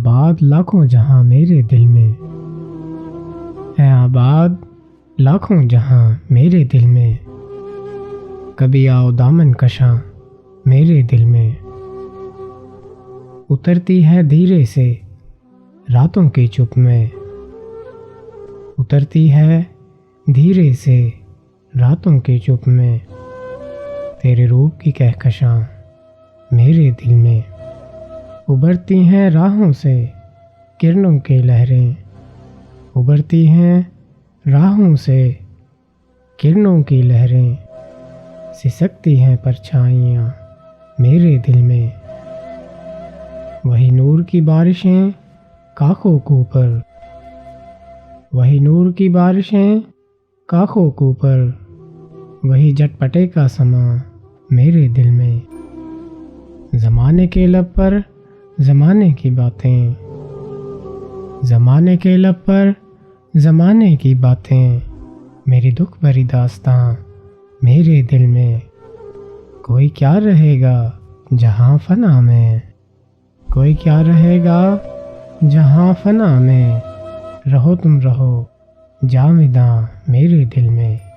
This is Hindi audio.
आबाद लाखों जहां मेरे दिल में, है आबाद लाखों जहां मेरे दिल में। कभी आओ दामन कशां मेरे दिल में। उतरती है धीरे से रातों की चुप में, उतरती है धीरे से रातों की चुप में। तेरे रूप की कहकशां मेरे दिल में। उभरती हैं राहों से किरणों की लहरें, उभरती हैं राहों से किरणों की लहरें। सिसकती हैं परछाइयाँ मेरे दिल में। वही नूर की बारिशें काखों के ऊपर, वही नूर की बारिशें काखों के ऊपर। वही झटपटे का समा मेरे दिल में। ज़माने के लब पर ज़माने की बातें, ज़माने के लब पर ज़माने की बातें। मेरी दुख भरी दास्तां मेरे दिल में। कोई क्या रहेगा जहां फना में, कोई क्या रहेगा जहां फना में। रहो तुम रहो जाविदा मेरे दिल में।